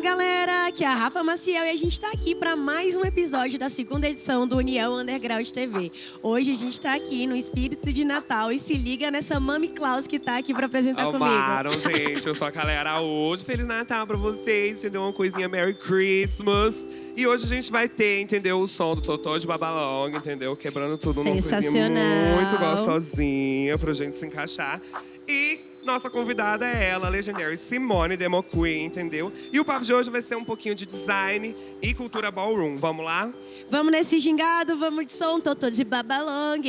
galera, aqui é a Rafa Maciel e a gente está aqui para mais um episódio da segunda edição do União Underground TV. Hoje a gente está aqui no espírito de Natal e se liga nessa Mami Claus que tá aqui para apresentar comigo. Gente, eu sou a galera hoje. Feliz Natal pra vocês, entendeu? Uma coisinha Merry Christmas. E hoje a gente vai ter, entendeu? O som do Totó de Babalong, entendeu? Quebrando tudo numa coisinha muito gostosinha pra gente se encaixar. E nossa convidada é ela, a Legendary Simone Demo Queen, entendeu? E o papo de hoje vai ser um pouquinho de design e cultura ballroom. Vamos lá? Vamos nesse gingado, vamos de som, Totó de Babalong.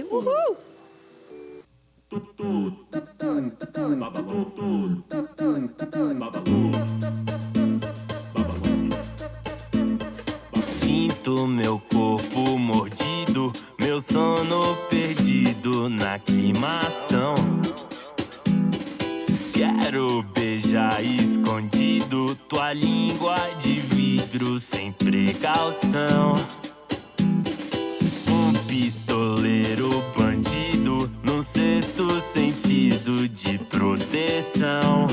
Uhul! Sinto meu corpo mordido, meu sono perdido na aclimação. Quero beijar escondido tua língua de vidro sem precaução. Um pistoleiro bandido num sexto sentido de proteção.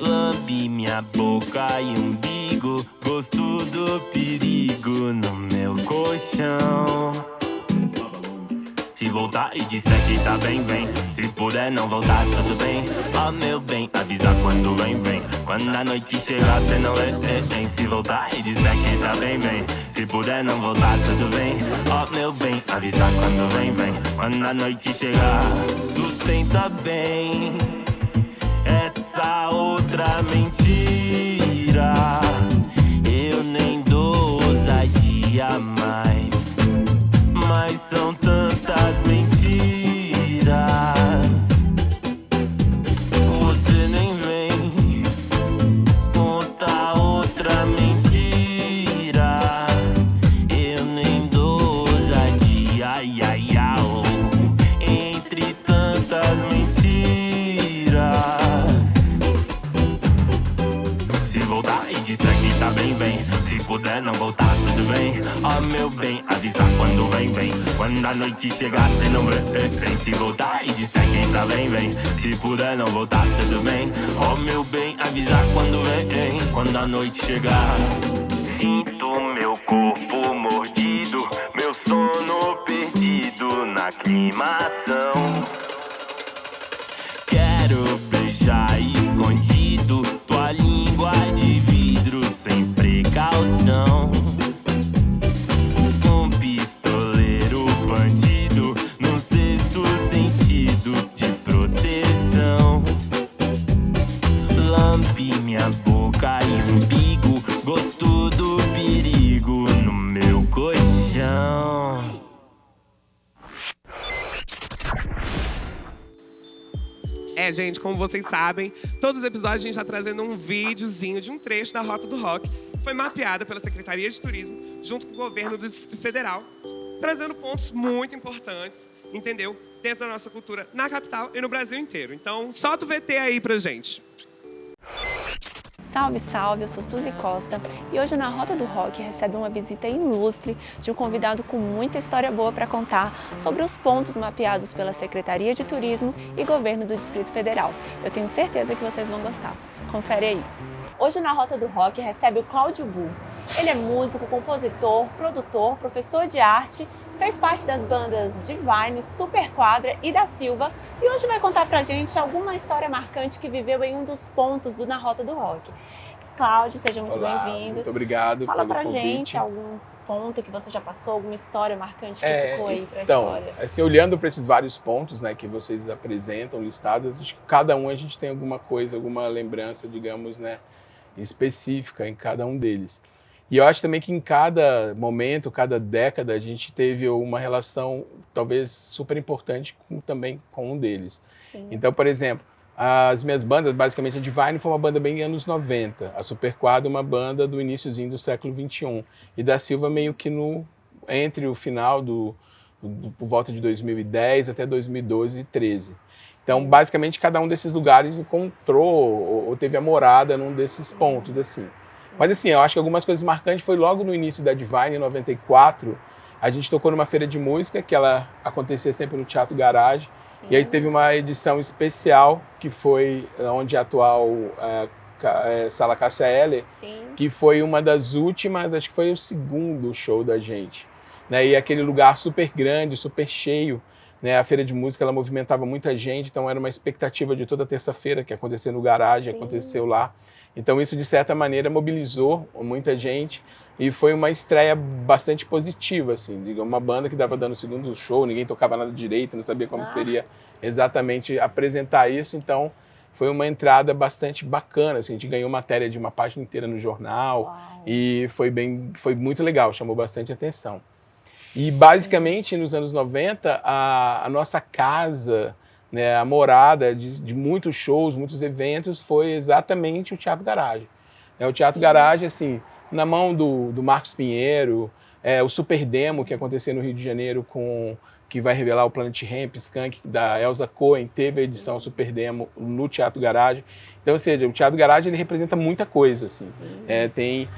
Lambe minha boca e umbigo, gosto do perigo no meu colchão. Se voltar e disser que tá bem, vem. Se puder não voltar, tudo bem. Ó meu bem, avisa quando vem, vem. Quando a noite chegar, cê não vem. Se voltar e disser que tá bem, vem. Se puder não voltar, tudo bem. Ó meu bem, avisa quando vem, vem. Quando a noite chegar, sustenta bem essa outra mentira. Eu nem dou ousadia mais, mas são tantas mentiras. Você nem vem contar outra mentira. Eu nem dou ousadia, ai, ai, ai, entre tantas mentiras. Se voltar e disser que tá bem, vem. Se puder não voltar, tudo bem. Ó meu bem, avisar quando vem, vem. Quando a noite chegar, cê não vem. Se voltar e disser que tá bem, vem. Se puder não voltar, tudo bem. Ó meu bem, avisar quando vem. Quando a noite chegar. Sinto meu corpo mordido, meu sono perdido na aclimação. Quero beijar escondido tua língua de vidro sem precaução. Um pistoleiro bandido num sexto sentido de proteção. Lambe minha boca e umbigo, gosto do perigo no meu colchão. Gente, como vocês sabem, todos os episódios a gente está trazendo um videozinho de um trecho da Rota do Rock, que foi mapeada pela Secretaria de Turismo, junto com o governo do Distrito Federal, trazendo pontos muito importantes, entendeu? Dentro da nossa cultura na capital e no Brasil inteiro. Então, solta o VT aí pra gente. Salve, salve, eu sou Suzy Costa e hoje na Rota do Rock recebe uma visita ilustre de um convidado com muita história boa para contar sobre os pontos mapeados pela Secretaria de Turismo e Governo do Distrito Federal. Eu tenho certeza que vocês vão gostar. Confere aí. Hoje na Rota do Rock recebe o Cláudio Bu. Ele é músico, compositor, produtor, professor de arte, fez parte das bandas Divine, Super Quadra e da Silva e hoje vai contar pra gente alguma história marcante que viveu em um dos pontos do Na Rota do Rock. Cláudio, seja muito bem-vindo. Muito obrigado pelo convite. Fala pra gente algum ponto que você já passou, alguma história marcante que ficou aí pra história. Assim, olhando para esses vários pontos, né, que vocês apresentam, listados, acho que cada um a gente tem alguma coisa, alguma lembrança, digamos, né, específica em cada um deles. E eu acho também que em cada momento, cada década, a gente teve uma relação talvez super importante também com um deles. Sim. Então, por exemplo, as minhas bandas, basicamente a Divine foi uma banda bem anos 90, a Super Quadra uma banda do iniciozinho do século 21 e da Silva meio que entre o final por volta de 2010 até 2012 e 13. Então, basicamente, cada um desses lugares encontrou ou teve a morada num desses pontos, assim. Mas assim, eu acho que algumas coisas marcantes foi logo no início da Divine, em 94, a gente tocou numa feira de música, que ela acontecia sempre no Teatro Garage, e aí teve uma edição especial, que foi onde a atual Sala Cássia Eller, que foi uma das últimas, acho que foi o segundo show da gente. Né? E aquele lugar super grande, super cheio. Né? A Feira de Música ela movimentava muita gente, então era uma expectativa de toda terça-feira que acontecia no garagem, aconteceu lá. Então isso, de certa maneira, mobilizou muita gente e foi uma estreia bastante positiva, assim. Uma banda que estava dando o segundo show, ninguém tocava nada direito, não sabia como que seria exatamente apresentar isso, então foi uma entrada bastante bacana, assim. A gente ganhou matéria de uma página inteira no jornal e foi muito legal, chamou bastante atenção. E basicamente nos anos 90, a nossa casa, né, a morada de muitos shows, muitos eventos, foi exatamente o Teatro Garagem. O Teatro Garagem, assim, na mão do Marcos Pinheiro, o Super Demo, que acontecia no Rio de Janeiro, que vai revelar o Planet Hemp, Skank, da Elza Cohen, teve a edição Super Demo no Teatro Garagem. Então, ou seja, o Teatro Garagem ele representa muita coisa, assim. Tem,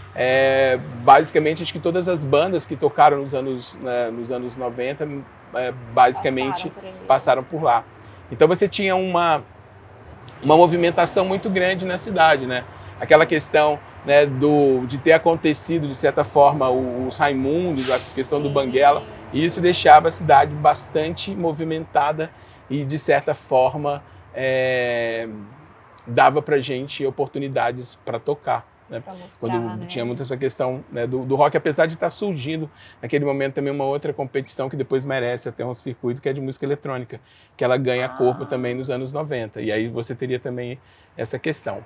basicamente, acho que todas as bandas que tocaram nos anos 90, basicamente, passaram por lá. Então você tinha uma movimentação muito grande na cidade, né? Aquela questão, né, de ter acontecido, de certa forma, os Raimundos, a questão do Banguela, e isso deixava a cidade bastante movimentada e, de certa forma, dava pra gente oportunidades para tocar. Né? Quando tinha muito essa questão, né, do rock, apesar de estar surgindo naquele momento também uma outra competição que depois merece até um circuito, que é de música eletrônica, que ela ganha corpo também nos anos 90, e aí você teria também essa questão.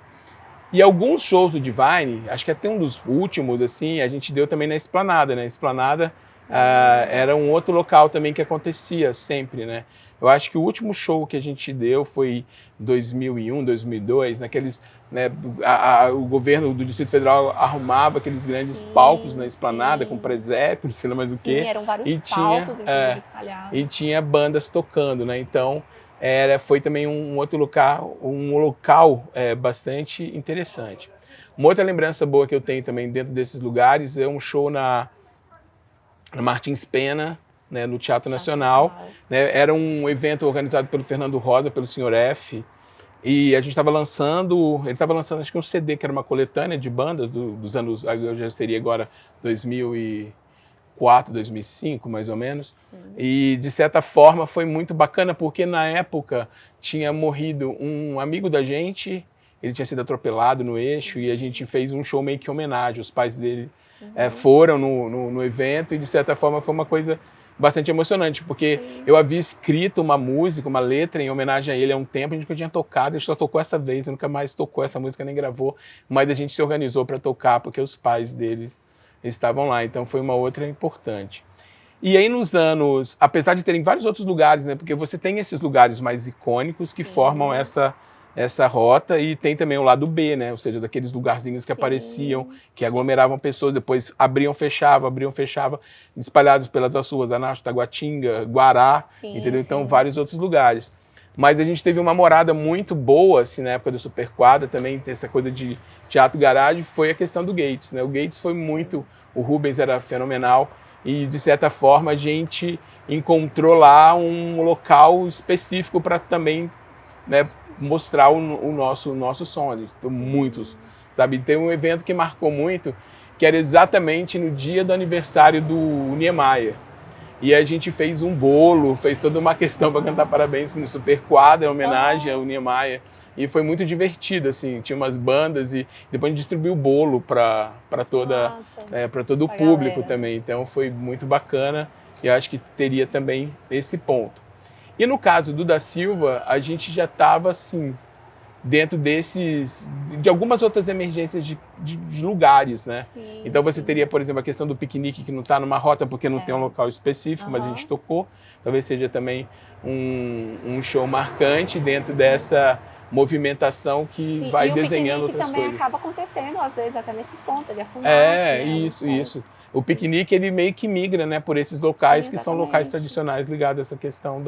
E alguns shows do Divine, acho que até um dos últimos, assim, a gente deu também na Esplanada, né? A Esplanada era um outro local também que acontecia sempre, né? Eu acho que o último show que a gente deu foi em 2001, 2002, naqueles, né, o governo do Distrito Federal arrumava aqueles grandes palcos na Esplanada, com presépio, não sei lá mais o quê. Eram vários palcos, inclusive, espalhados. E tinha bandas tocando, né? Então, foi também um outro local, bastante interessante. Uma outra lembrança boa que eu tenho também dentro desses lugares é um show na Martins Pena, né, no Teatro Nacional. Né? Era um evento organizado pelo Fernando Rosa, pelo Sr. F. E a gente estava lançando, ele estava lançando acho que um CD, que era uma coletânea de bandas dos anos, já seria agora 2004, 2005, mais ou menos. E, de certa forma, foi muito bacana, porque na época tinha morrido um amigo da gente, ele tinha sido atropelado no eixo, e a gente fez um show meio que homenagem. Os pais dele foram no evento, e, de certa forma, foi uma coisa bastante emocionante, porque eu havia escrito uma música, uma letra em homenagem a ele há um tempo, a gente nunca tinha tocado, a gente só tocou essa vez, nunca mais tocou essa música, nem gravou, mas a gente se organizou para tocar, porque os pais deles estavam lá, então foi uma outra importante. E aí nos anos, apesar de terem vários outros lugares, né, porque você tem esses lugares mais icônicos que formam essa rota, e tem também o lado B, né, ou seja, daqueles lugarzinhos que apareciam, que aglomeravam pessoas, depois abriam, fechavam, espalhados pelas ruas, Anacho, Taguatinga, Guará, entendeu? Então vários outros lugares. Mas a gente teve uma morada muito boa, assim, na época do Superquadra, também tem essa coisa de Teatro Garagem, foi a questão do Gates, né? O Gates foi muito, o Rubens era fenomenal, e de certa forma a gente encontrou lá um local específico para também, né, mostrar o nosso som. Muitos, sabe? Tem um evento que marcou muito, que era exatamente no dia do aniversário do Niemeyer. E a gente fez um bolo, fez toda uma questão para cantar parabéns no Superquadra, homenagem ao Niemeyer. E foi muito divertido, assim, tinha umas bandas e depois a gente distribuiu o bolo para todo o público galera. Também. Então foi muito bacana e acho que teria também esse ponto. E no caso do Da Silva, a gente já estava, assim, dentro de algumas outras emergências de lugares, né? Então você teria, por exemplo, a questão do piquenique, que não está numa rota porque não tem um local específico, mas a gente tocou. Talvez seja também um show marcante dentro dessa movimentação que vai desenhando outras coisas. E o piquenique também acaba acontecendo, às vezes, até nesses pontos, ele é fumante. Isso. O piquenique, ele meio que migra, né, por esses locais que são locais tradicionais ligados a essa questão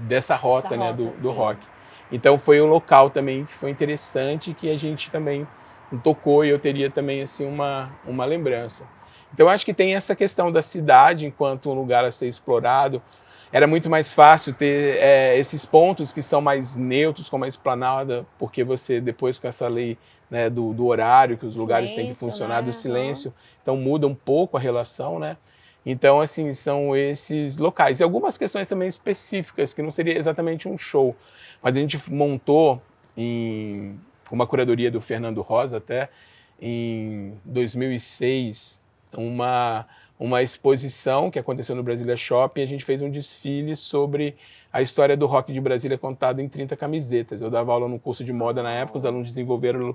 dessa rota, né, do rock. Então foi um local também que foi interessante, que a gente também tocou, e eu teria também assim uma lembrança. Então acho que tem essa questão da cidade enquanto um lugar a ser explorado. era muito mais fácil ter esses pontos que são mais neutros, como a esplanada, porque você depois com essa lei, né, do horário que os lugares têm que funcionar, né? do silêncio, então muda um pouco a relação, né? Então, assim, são esses locais. E algumas questões também específicas, que não seria exatamente um show, mas a gente montou com uma curadoria do Fernando Rosa até, em 2006, uma exposição que aconteceu no Brasília Shopping, e a gente fez um desfile sobre a história do rock de Brasília contada em 30 camisetas. Eu dava aula no curso de moda na época, os alunos desenvolveram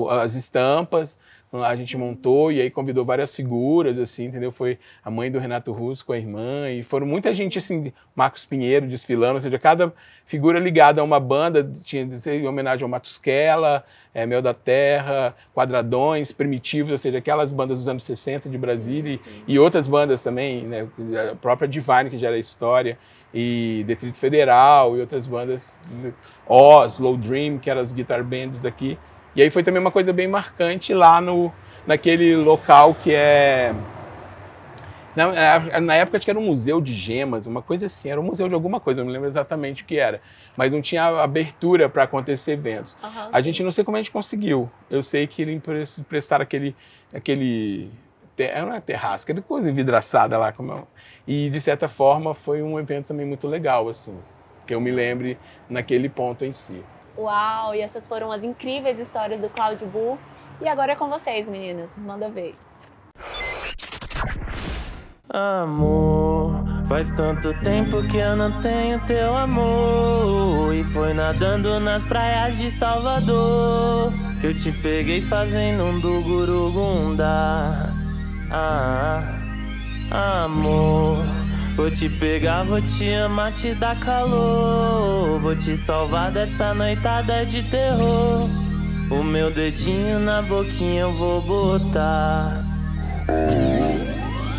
as estampas, a gente montou e aí convidou várias figuras, assim, entendeu? Foi a mãe do Renato Russo com a irmã, e foram muita gente, assim, Marcos Pinheiro desfilando, ou seja, cada figura ligada a uma banda, tinha em homenagem ao Matusquela, Mel da Terra, Quadradões, Primitivos, ou seja, aquelas bandas dos anos 60 de Brasília, e outras bandas também, né? A própria Divine, que já era história, e Distrito Federal, e outras bandas, Oz, Low Dream, que eram as guitar bands daqui. E aí foi também uma coisa bem marcante lá naquele local que na época acho que era um museu de gemas, uma coisa assim, era um museu de alguma coisa, eu não lembro exatamente o que era. Mas não tinha abertura para acontecer eventos. A gente não sei como a gente conseguiu. Eu sei que eles prestaram aquele não é terraço, aquela coisa envidraçada lá. E de certa forma foi um evento também muito legal, assim, que eu me lembre naquele ponto em si. Uau, e essas foram as incríveis histórias do Cláudio Bu. E agora é com vocês, meninas. Manda ver. Amor, faz tanto tempo que eu não tenho teu amor. E foi nadando nas praias de Salvador que eu te peguei fazendo um do Gurugunda. Amor, vou te pegar, vou te amar, te dar calor. Vou te salvar dessa noitada de terror. O meu dedinho na boquinha eu vou botar.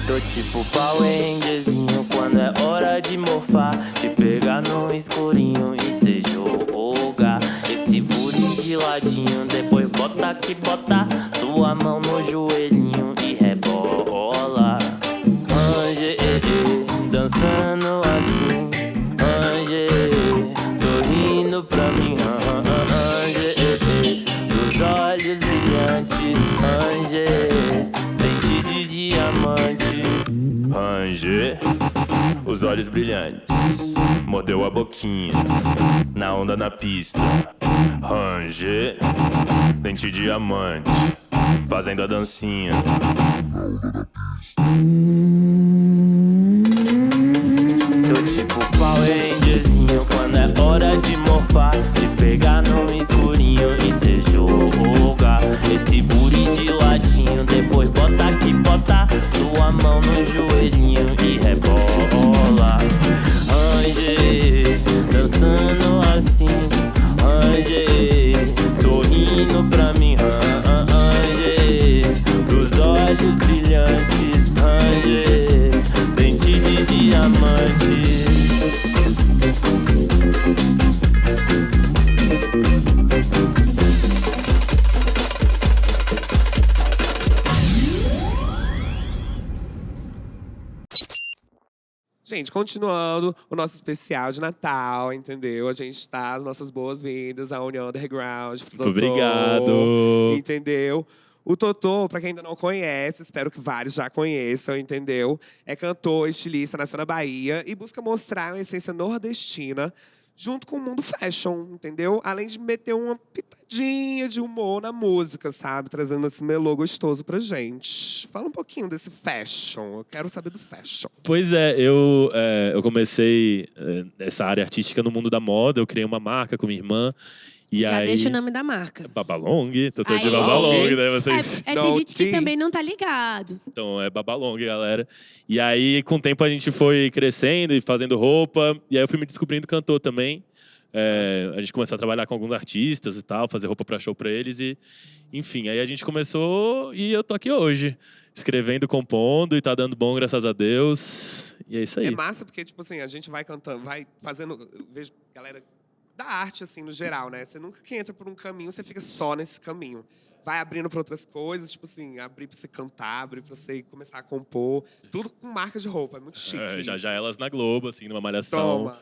Tô tipo Power Rangerzinho quando é hora de morfar. Te pegar no escurinho e cê jogar esse booty de ladinho. Depois bota que bota sua mão no joelhinho e rebola. Dançando assim, sorrindo pra mim, dos olhos brilhantes, dente de diamante, os olhos brilhantes, mordeu a boquinha, na onda na pista, dente de diamante, fazendo a dancinha. Tô tipo Power Rangerzinho quando é hora de morfar. Se pegar no escurinho e cê jogar esse booty de ladinho. Depois bota que bota sua mão no joelhinho e rebola. Dançando assim, sorrindo pra mim, dos olhos brilhantes, dente de diamante. Gente, continuando o nosso especial de Natal, entendeu? A gente tá, as nossas boas-vindas à União Underground. Muito obrigado. Entendeu? O Totô, pra quem ainda não conhece, espero que vários já conheçam, entendeu? É cantor, estilista, nasceu na Bahia e busca mostrar uma essência nordestina junto com o mundo fashion, entendeu? Além de meter uma pitadinha de humor na música, sabe? Trazendo esse melô gostoso pra gente. Fala um pouquinho desse fashion. Eu quero saber do fashion. Pois é, eu comecei essa área artística no mundo da moda. Eu criei uma marca com minha irmã. E Já aí, deixa o nome da marca. Babalong, Totô de Aí. Babalong, né? Vocês... Tem gente que também não tá ligado. Então, é Babalong, galera. E aí, com o tempo, a gente foi crescendo e fazendo roupa. E aí, eu fui me descobrindo cantor também. A gente começou a trabalhar com alguns artistas e tal, fazer roupa pra show pra eles. E, enfim, aí a gente começou e eu tô aqui hoje. Escrevendo, compondo e tá dando bom, graças a Deus. E é isso aí. É massa porque, tipo assim, a gente vai cantando, vai fazendo... Eu vejo galera da arte, assim, no geral, né? Você nunca que entra por um caminho, você fica só nesse caminho. vai abrindo pra outras coisas, tipo assim, abrir pra você cantar, abrir pra você começar a compor. Tudo com marca de roupa, é muito chique. Já elas na Globo, assim, numa malhação. Toma.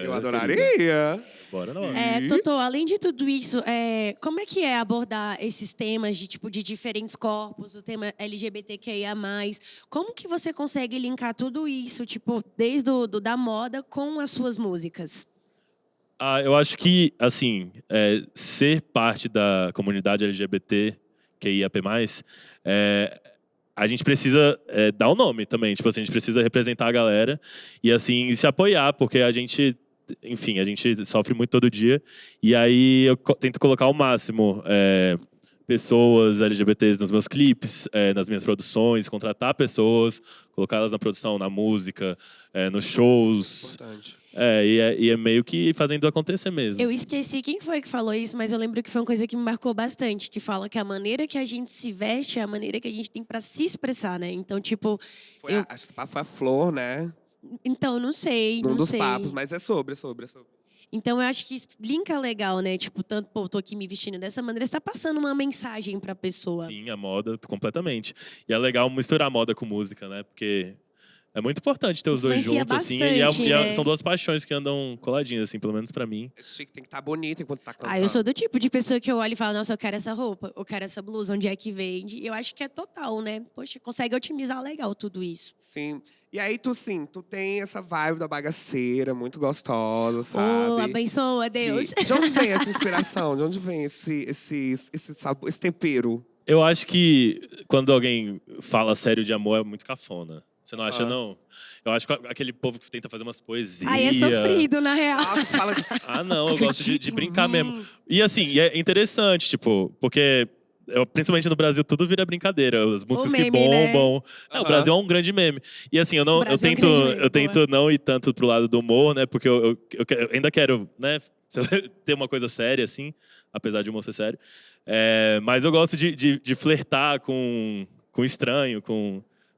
Eu adoraria. Bora nós. Totô, além de tudo isso, como é que é abordar esses temas de diferentes corpos, o tema LGBTQIA+? Como que você consegue linkar tudo isso, tipo, desde da moda com as suas músicas? Eu acho que, assim, ser parte da comunidade LGBTQIAP+, a gente precisa dar o nome também. Tipo assim, a gente precisa representar a galera e, assim, se apoiar, porque a gente sofre muito todo dia. E aí eu tento colocar ao máximo pessoas LGBTs nos meus clipes, nas minhas produções, contratar pessoas, colocá-las na produção, na música, nos shows. Importante. E é meio que fazendo acontecer mesmo. Eu esqueci quem foi que falou isso, mas eu lembro que foi uma coisa que me marcou bastante, que fala que a maneira que a gente se veste é a maneira que a gente tem pra se expressar, né? Então, tipo... Acho que foi a Flor, né? Então, não sei, Num não dos sei. papos, mas é sobre. Então, eu acho que isso linka legal, né? Tipo, tanto, pô, tô aqui me vestindo dessa maneira, você tá passando uma mensagem pra pessoa. Sim, a moda, completamente. E é legal misturar moda com música, né? Porque é muito importante ter os dois Influencia juntos, assim. bastante, né? São duas paixões que andam coladinhas, assim, pelo menos pra mim. É chique, tem que estar bonita enquanto tá cantando. Eu sou do tipo de pessoa que eu olho e falo, nossa, eu quero essa roupa, eu quero essa blusa, onde é que vende? Eu acho que é total, né? Poxa, consegue otimizar legal tudo isso. Sim. E aí, tu tem essa vibe da bagaceira, muito gostosa, sabe? Oh, abençoa, Deus. De onde vem essa inspiração? De onde vem esse sabor, esse tempero? Eu acho que quando alguém fala sério de amor é muito cafona. Você não acha, não? Eu acho que aquele povo que tenta fazer umas poesias... Aí é sofrido, na real. Nossa, fala de... Não, eu gosto de brincar mesmo. E assim, é interessante, tipo, porque... principalmente no Brasil, tudo vira brincadeira. As músicas meme, que bombam. né? O Brasil é um grande meme. E assim, eu tento não ir tanto pro lado do humor, né? Porque eu ainda quero, né, ter uma coisa séria, assim, apesar de o humor ser sério. Mas eu gosto de flertar com estranho,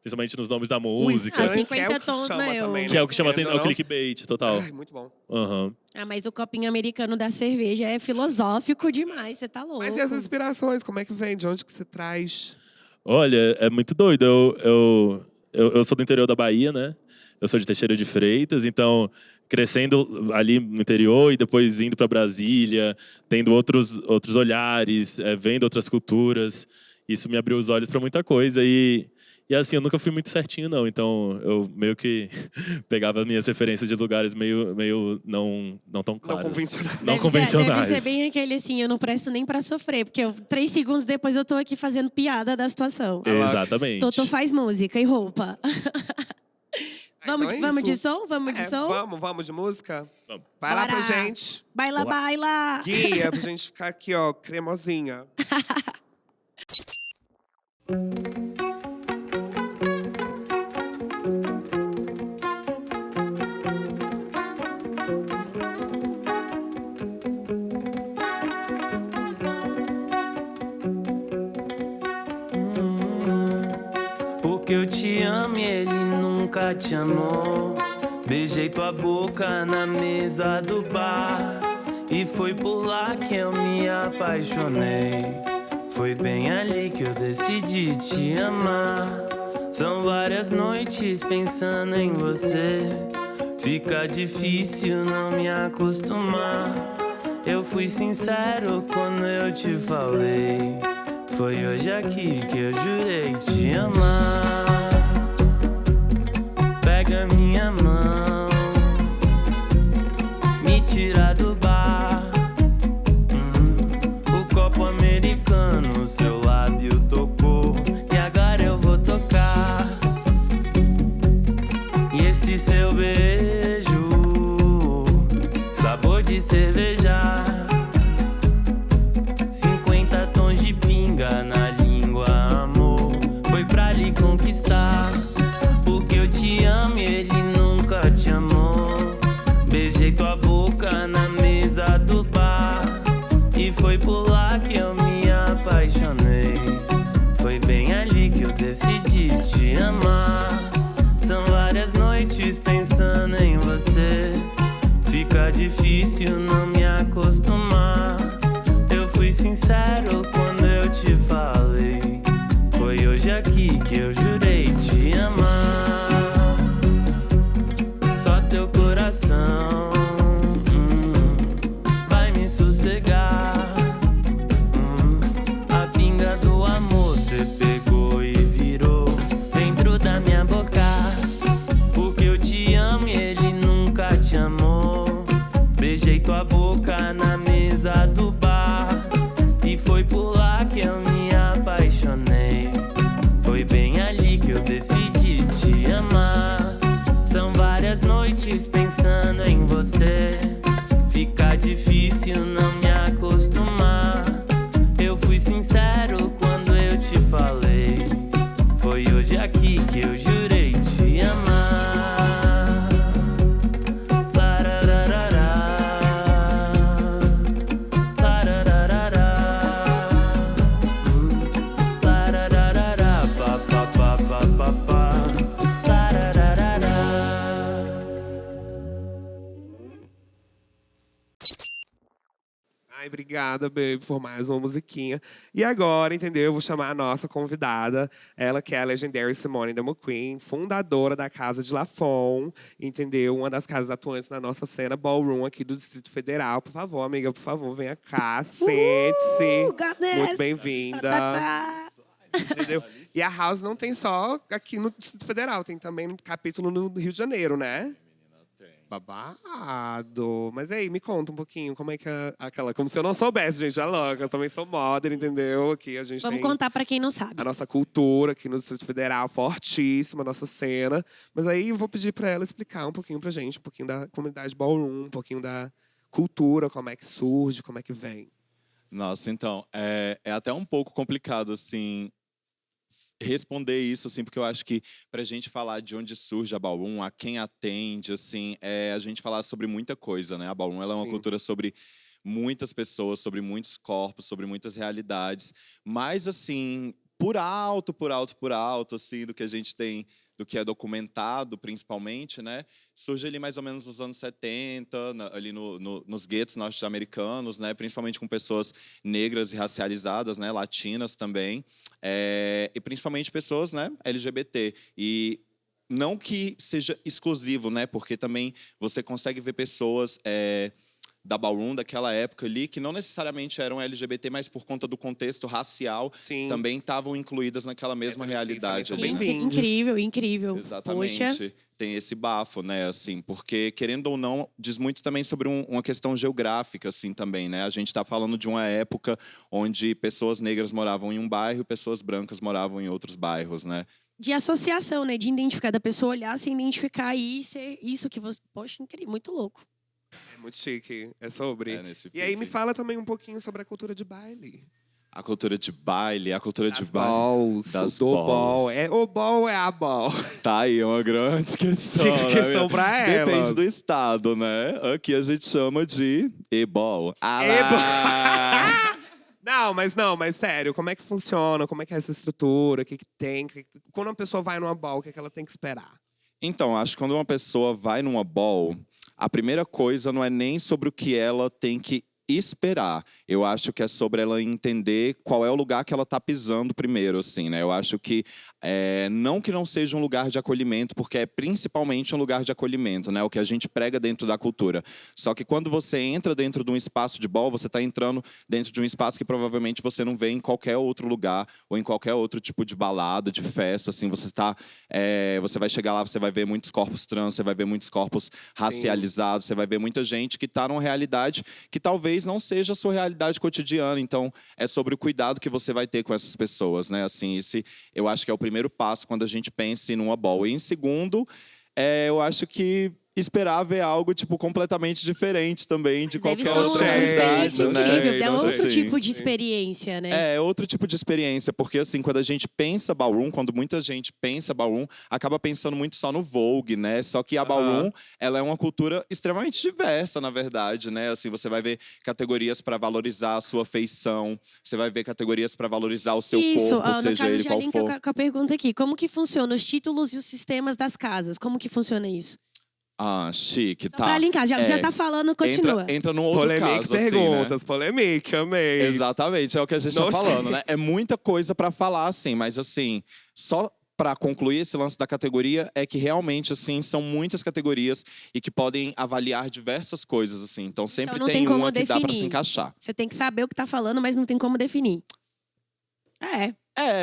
principalmente nos nomes da música. 50 tons, né? Também, Que é o que chama atenção, é o clickbait, total. Ai, muito bom. Uhum. Mas o copinho americano da cerveja é filosófico demais, você tá louco. Mas e as inspirações, como é que vem? De onde que você traz? Olha, é muito doido. Eu sou do interior da Bahia, né? Eu sou de Teixeira de Freitas, então crescendo ali no interior e depois indo para Brasília, tendo outros olhares, vendo outras culturas, isso me abriu os olhos para muita coisa e assim, eu nunca fui muito certinho, não. Então, eu meio que pegava as minhas referências de lugares meio não tão claros. Não convencionais. Deve ser bem aquele assim, eu não presto nem pra sofrer. Porque 3 segundos depois eu tô aqui fazendo piada da situação. Exatamente. Totô faz música e roupa. Vamos de som? Vamos de som? Vamos de música? Vamos. Vai lá pra gente. Baila, baila! Guia, pra gente ficar aqui, ó, cremosinha. Porque eu te amo e ele nunca te amou. Beijei tua boca na mesa do bar e foi por lá que eu me apaixonei. Foi bem ali que eu decidi te amar. São várias noites pensando em você. Fica difícil não me acostumar. Eu fui sincero quando eu te falei. Foi hoje aqui que eu jurei te amar. Pega minha mão, me tira do bar. O copo americano, seu lábio tocou e agora eu vou tocar. E esse seu beijo, sabor de cerveja. 50 tons de pinga na língua, amor. Foi pra lhe conquistar. Porque eu te amo e ele nunca te amou. Beijei tua boca na mesa do bar e foi por lá que eu me apaixonei. Foi bem ali que eu decidi te amar. São várias noites pensando em você. Fica difícil não me acostumar. Eu fui sincero quando eu te falei. sua boca na mesa do bar. E foi por lá que eu me apaixonei. Foi bem ali que eu decidi te amar. São várias noites pensando em você. Fica difícil não me acostumar. Eu fui sincero quando eu te falei. Foi hoje aqui que eu jurei te amar. Larararará, larararará, larararará, pá, pá, pá, pá, pá, pá, larararará. Ai, obrigada, baby, por mais uma musiquinha. E agora, entendeu? Eu vou chamar a nossa convidada. Ela que é a Legendary Simone The McQueen, fundadora da Casa de Lafon, entendeu? Uma das casas atuantes na nossa cena ballroom aqui do Distrito Federal. Por favor, amiga, por favor, venha cá, sente-se. Goddess! Muito bem-vinda. Tá. Entendeu? E a House não tem só aqui no Distrito Federal, tem também um capítulo no Rio de Janeiro, né? Babado. Mas aí, me conta um pouquinho, como é que aquela... Como se eu não soubesse, gente, é louca. Eu também sou modern, entendeu? Aqui a gente Vamos tem contar pra quem não sabe. a nossa cultura aqui no Distrito Federal, fortíssima, a nossa cena. Mas aí eu vou pedir pra ela explicar um pouquinho pra gente, um pouquinho da comunidade ballroom, um pouquinho da cultura, como é que surge, como é que vem. Nossa, então, é até um pouco complicado, assim, responder isso, assim, porque eu acho que pra gente falar de onde surge a ballroom, a quem atende, assim, a gente falar sobre muita coisa, né? A ballroom, ela é uma Sim. cultura sobre muitas pessoas, sobre muitos corpos, sobre muitas realidades, mas, assim, por alto, assim, do que a gente tem, do que é documentado, principalmente, né? Surge ali mais ou menos nos anos 70, ali nos guetos norte-americanos, né? Principalmente com pessoas negras e racializadas, né? Latinas também. E principalmente pessoas, né? LGBT. E não que seja exclusivo, né? Porque também você consegue ver pessoas... da ballroom daquela época ali, que não necessariamente eram LGBT, mas por conta do contexto racial, Sim. também estavam incluídas naquela mesma realidade. também ali, são né? bem-vindos. Incrível, incrível. Exatamente. Poxa. Tem esse bafo, né, assim, porque, querendo ou não, diz muito também sobre uma questão geográfica, assim, também, né? A gente está falando de uma época onde pessoas negras moravam em um bairro e pessoas brancas moravam em outros bairros, né? De associação, né? De identificar, da pessoa olhar, se identificar e ser isso que você... Poxa, incrível, muito louco. É muito chique, é sobre. Nesse E aí me pique. fala também um pouquinho sobre a cultura de baile. A cultura de baile, a cultura de Das baile. balls, Das do ball. balls. O ball é a ball. Tá aí, é uma grande questão. Fica a né, questão minha? pra elas. Depende do estado, né? Aqui a gente chama de e-ball. Ah lá! Não, mas sério, como é que funciona? Como é que é essa estrutura? O que tem? Quando uma pessoa vai numa ball, o que ela tem que esperar? Então, acho que quando uma pessoa vai numa ball, a primeira coisa não é nem sobre o que ela tem que esperar. Eu acho que é sobre ela entender qual é o lugar que ela tá pisando primeiro, assim, né? Eu acho que não que não seja um lugar de acolhimento, porque é principalmente um lugar de acolhimento, né? O que a gente prega dentro da cultura. Só que quando você entra dentro de um espaço de ball, você tá entrando dentro de um espaço que provavelmente você não vê em qualquer outro lugar ou em qualquer outro tipo de balada, de festa, assim. Você vai chegar lá, você vai ver muitos corpos trans, você vai ver muitos corpos racializados, você vai ver muita gente que tá numa realidade que talvez não seja a sua realidade cotidiana. Então, é sobre o cuidado que você vai ter com essas pessoas, né? Assim, eu acho que é o primeiro passo quando a gente pensa em uma ball. E em segundo, eu acho que esperar ver algo, tipo, completamente diferente também de Deve qualquer ser outra uma experiência realidade, né? incrível. É outro Assim, tipo de experiência, né? É outro tipo de experiência, porque assim, quando a gente pensa ballroom, quando muita gente pensa ballroom, acaba pensando muito só no Vogue, né? Só que a ballroom, ela é uma cultura extremamente diversa, na verdade, né? Assim, você vai ver categorias para valorizar a sua feição, você vai ver categorias para valorizar o seu corpo, no seja caso ele já qual linka for. com a pergunta aqui. Como que funciona os títulos e os sistemas das casas? Como que funciona isso? Ah, chique, Só tá. pra linkar, já tá falando, continua. Entra num outro Polêmica caso, assim, né? perguntas, polêmica, amei. Exatamente, é o que a gente Não tá sei. falando, né? É muita coisa pra falar, assim, mas assim, só pra concluir esse lance da categoria é que realmente, assim, são muitas categorias e que podem avaliar diversas coisas, assim. Então sempre não tem tem como uma que dá pra se definir. encaixar. Você tem que saber o que tá falando, mas não tem como definir.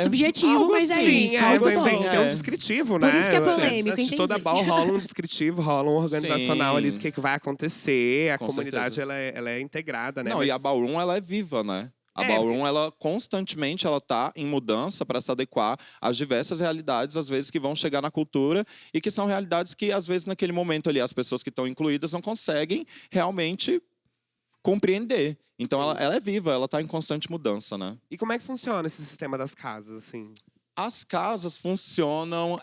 subjetivo, algo mas é assim, isso. Sim, Muito tem bom. que ter um descritivo, né? Por isso que é polêmico, Antes de toda entendi. ball rola um descritivo, rola um organizacional Sim. ali do que vai acontecer. A Com comunidade, certeza. ela é integrada, né? Não, e a ballroom, ela é viva, né? A ballroom, ela constantemente ela tá em mudança para se adequar às diversas realidades, às vezes, que vão chegar na cultura e que são realidades que, às vezes, naquele momento ali, as pessoas que estão incluídas não conseguem realmente compreender. Então, ela é viva, ela tá em constante mudança, né? E como é que funciona esse sistema das casas, assim? As casas funcionam.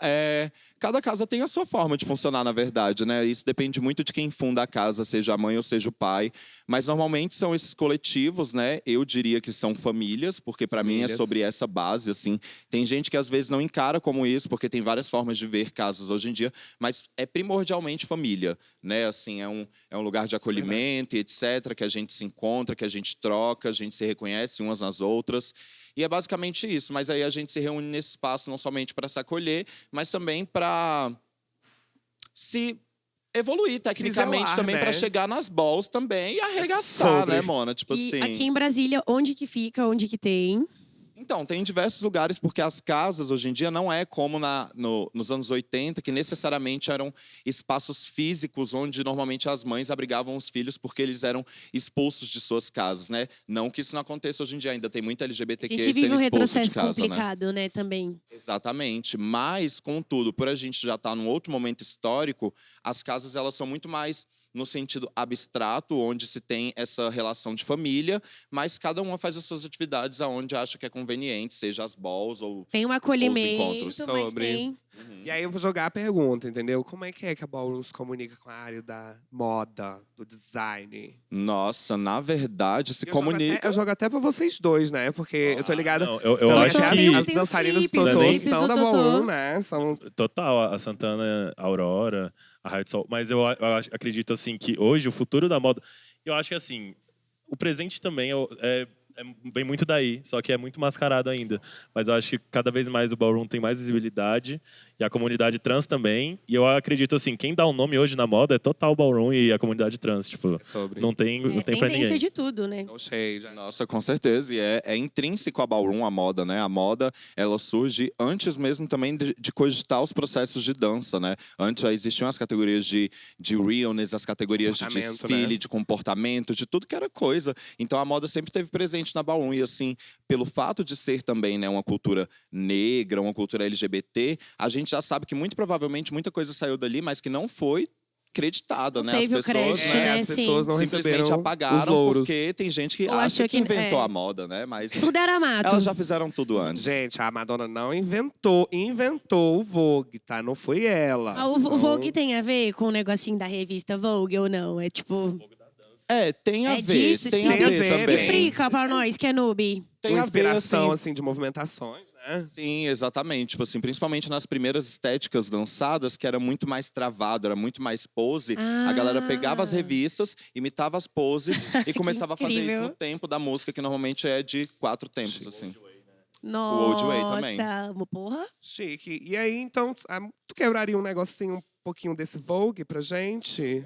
Cada casa tem a sua forma de funcionar, na verdade, né? Isso depende muito de quem funda a casa, seja a mãe ou seja o pai. Mas normalmente são esses coletivos, né? Eu diria que são famílias, porque para mim é sobre essa base, assim. Tem gente que às vezes não encara como isso, porque tem várias formas de ver casas hoje em dia, mas é primordialmente família, né? Assim, é um lugar de acolhimento e etc, que a gente se encontra, que a gente troca, a gente se reconhece umas nas outras. E é basicamente isso, mas aí a gente se reúne nesse espaço não somente para se acolher, mas também para se evoluir tecnicamente zelar, também, né? para chegar nas balls também e arregaçar, sobre. né, Mona? Tipo E assim. aqui em Brasília, onde que fica, onde que tem? Então, tem em diversos lugares, porque as casas, hoje em dia, não é como nos anos 80, que necessariamente eram espaços físicos onde, normalmente, as mães abrigavam os filhos porque eles eram expulsos de suas casas, né? Não que isso não aconteça hoje em dia, ainda tem muita A LGBTQ gente vive sendo um expulso de retrocesso casa, né? complicado, né, também. Exatamente. Mas, contudo, por a gente já estar num outro momento histórico, as casas elas são muito mais no sentido abstrato, onde se tem essa relação de família, mas cada uma faz as suas atividades aonde acha que é conveniente, seja as balls ou Tem um os acolhimento, encontros. mas Sobre. tem... E aí eu vou jogar a pergunta, entendeu? Como é que a Ballroom se comunica com a área da moda, do design? Nossa, na verdade, se Eu jogo comunica. até- eu jogo até pra vocês dois, né? Porque eu tô ligada. Não, eu Então, acho até que as dançarinas do clipes, os Totô clipes são do da Totô. Ballroom, né? São total, a Santana, a Aurora, a Raio de Sol. Mas acredito, assim, que hoje o futuro da moda... Eu acho que, assim, o presente também vem muito daí, só que é muito mascarado ainda. Mas eu acho que cada vez mais o Ballroom tem mais visibilidade, e a comunidade trans também. E eu acredito, assim, quem dá um nome hoje na moda é total Ballroom e a comunidade trans. Tipo, sobre. não tem pra tendência ninguém. de tudo, né? Não sei, já. Nossa, com certeza. E é intrínseco a Ballroom, a moda, né? A moda, ela surge antes mesmo também de cogitar os processos de dança, né? Antes já existiam as categorias de realness, as categorias de Comportamento, desfile, né? de comportamento, de tudo que era coisa. Então a moda sempre esteve presente na Ballroom. E assim, pelo fato de ser também, né, uma cultura negra, uma cultura LGBT, a gente já sabe que muito provavelmente muita coisa saiu dali, mas que não foi creditada, Não né? As teve o pessoas, crédito, né? né? as pessoas não Simplesmente receberam os apagaram louros. porque tem gente que Ou acha achou que que- inventou é. a moda, né? Mas Tudo era mato. elas já fizeram tudo antes. Gente, a Madonna não inventou o Vogue, tá? Não foi ela. O Então, Vogue tem a ver com o negocinho da revista Vogue ou não? É tipo... Tem a É ver, disso? tem a Explica- ver também. Explica pra nós, que é noob. Tem uma a ver, inspiração, assim, assim, de movimentações, né? sim, exatamente. Tipo assim, principalmente nas primeiras estéticas dançadas, que era muito mais travado, era muito mais pose. A galera pegava as revistas, imitava as poses e começava a fazer isso incrível. no tempo da música, que normalmente é de 4 tempos, assim. Nossa, Old Way também. porra. Chique. E aí, então, tu quebraria um negocinho, um pouquinho desse Vogue pra gente?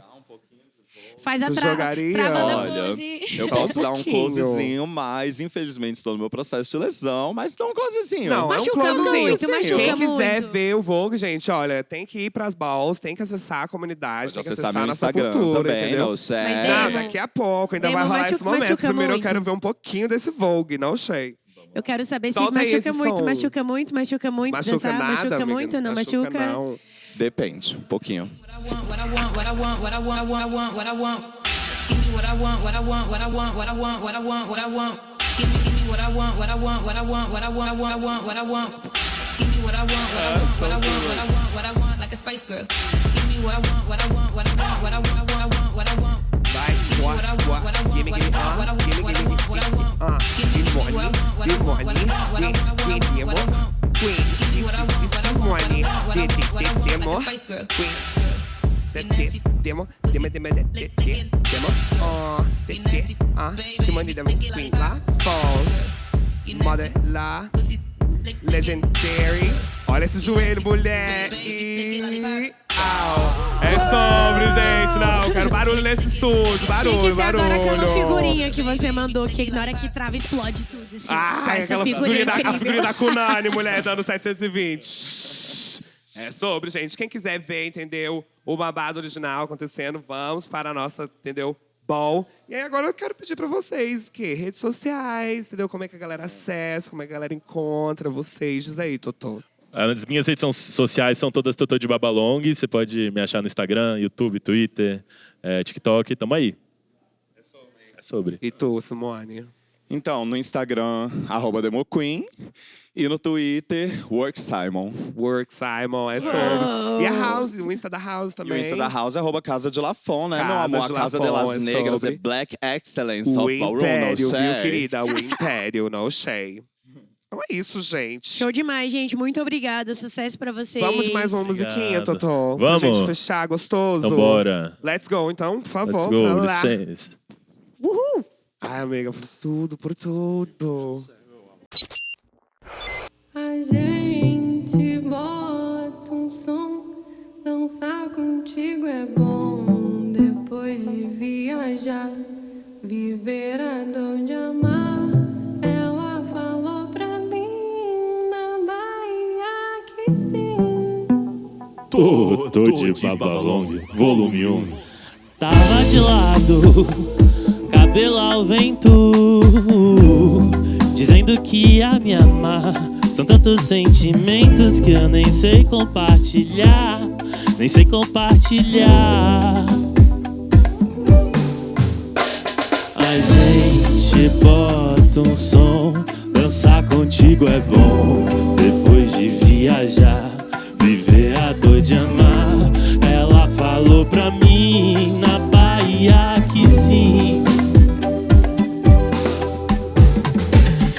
Faz a Tu trava jogaria? da Olha, pose. Eu Só posso um dar um pouquinho. closezinho, mas infelizmente estou no meu processo de lesão, mas dá um closezinho. Não, Machuca é um closezinho. muito, machuca Quem quiser muito. ver o Vogue, gente, olha, tem que ir pras balls, tem que acessar a comunidade, Pode tem que acessar acessar meu a nossa Instagram cultura, também, entendeu? não Mas sei. Ah, Demon- daqui a pouco, ainda Demon vai rolar esse machuca momento. Primeiro eu muito. quero ver um pouquinho desse Vogue, não sei. Eu quero saber se Solta aí machuca esse muito, som. machuca muito, machuca muito. Machuca dançar, nada, machuca amiga. muito, não machuca. Não. Depende, um pouquinho. Vai, gimme, gimme, Simone da Queen lá, Fall, Mother lá, Legendary. Olha esse joelho, mulher. É sobre, gente. Não, quero barulho nesse estúdio. Barulho, Tinha que ter agora aquela barulho. figurinha que você mandou, que na hora que trava explode tudo. Assim. Ai, Essa aquela figurinha figurinha incrível. a figurinha da Kunani, mulher, dando 720. É sobre, gente. Quem quiser ver, entendeu? O babado original acontecendo, vamos para a nossa, entendeu? Bom. E aí agora eu quero pedir pra vocês que redes sociais, entendeu? Como é que a galera acessa, como é que a galera encontra vocês. Diz aí, Totô. As minhas redes sociais são todas Totô de Babalong. Você pode me achar no Instagram, YouTube, Twitter, TikTok. Tamo aí. É sobre. E tu, Simone? Então, no Instagram, @DemoQueen. E no Twitter, WorkSimon. Work Simon, é sobre. E a House, o Insta da House E também. o Insta da House é @Casa de Lafon, né, meu Casa amor? de A Casa de Lafon, las é Negras sobre. é Black Excellence O of Ballroom, Império, no viu, sei. querida? O Império, no shade. Então é isso, gente. Show demais, gente. Muito obrigada. Sucesso pra vocês. Vamos de mais uma musiquinha, Obrigado. Totô? Vamos. Pra gente fechar, gostoso? Então bora. Let's go, então, por favor. Let's go, pra lá. licença. Uhul! Ai, amiga, por tudo, por tudo. A gente bota um som, dançar contigo é bom. Depois de viajar, viver a dor de amar. Ela falou pra mim na Bahia que sim. Totô de Babalong, volume 1. Tava de lado, cabelo ao vento, dizendo que ia me amar. São tantos sentimentos que eu nem sei compartilhar, nem sei compartilhar. A gente bota um som, dançar contigo é bom. Depois de viajar, viver a dor de amar. Ela falou pra mim na Bahia que sim.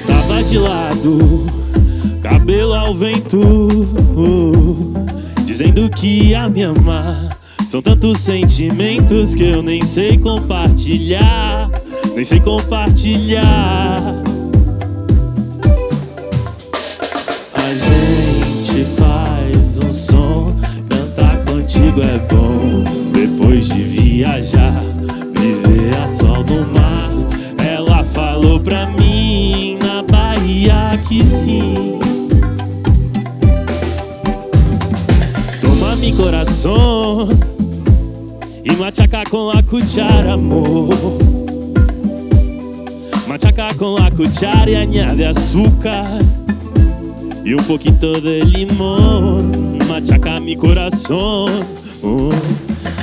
Tava de lado, cabelo ao vento, dizendo que ia me amar. São tantos sentimentos que eu nem sei compartilhar, nem sei compartilhar. A gente faz um som, cantar contigo é bom. Depois de viajar, viver a sol no mar. Ela falou pra mim na Bahia que sim. Toma-me coração e machaca com a cuchara, amor. Machaca com a cuchara e añade açúcar y un poquito de limón. Machaca mi corazón.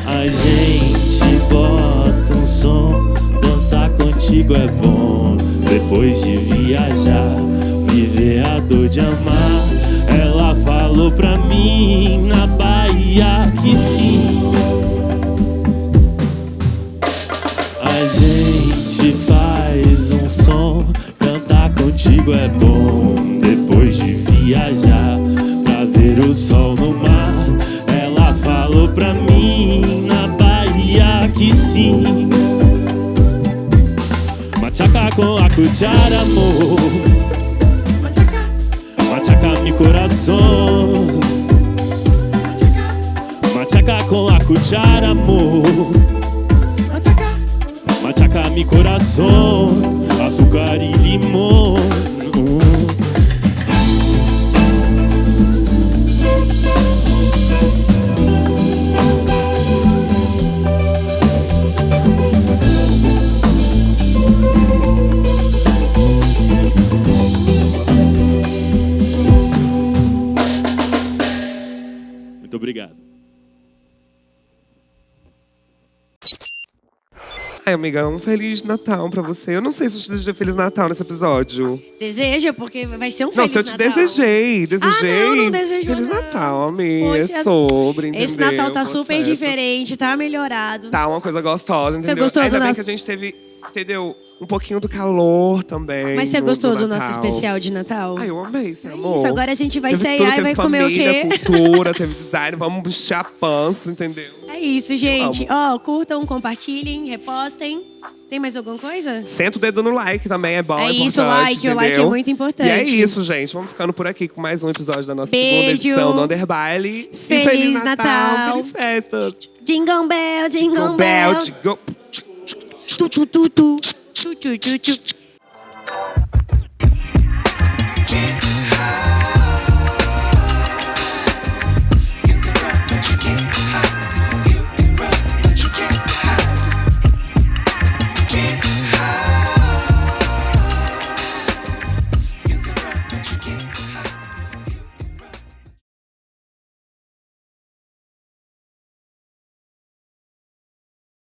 A gente bota um som, dançar contigo é bom. Depois de viajar, viver a dor de amar. Ela falou pra mim na Bahia que sim. A gente faz um som, cantar contigo é bom. Depois de viajar, pra ver o sol no mar. Ela falou pra mim na Bahia que sim. Machaca com a cuchara, amor. Machaca mi coração. Machaca com a cuchara, amor. Machaca mi coração, açúcar e limão. Muito obrigado. Ai, amiga, um Feliz Natal pra você. Eu não sei se eu te desejei Feliz Natal nesse episódio. Deseja, porque vai ser um Não, Feliz se eu te Natal. desejei. não desejou, Feliz não. Natal, amiga. Poxa, É sobre, entendeu? Esse Natal tá super Processo. diferente, tá melhorado. Tá uma coisa gostosa, entendeu? gostou Ainda do bem nosso- que a gente teve, entendeu? Um pouquinho do calor também. Mas você gostou do nosso Natal. especial de Natal? Ai, eu amei, esse amor. Isso, agora a gente vai Teve ceiar tudo, e vai teve comer o família, quê? cultura, teve design, vamos encher a pança, entendeu? É isso, gente. Ó, curtam, compartilhem, repostem. Tem mais alguma coisa? Senta o dedo no like também, é bom, é isso, importante, o like é entendeu? muito importante. E é isso, gente. Vamos ficando por aqui com mais um episódio da nossa segunda Beijo. edição do Underbaile. E Feliz Natal. Feliz festa. Jingle bell, jingle bell. Jingle. Tu, tu, tu, tu. Tu, tu, tu, tu.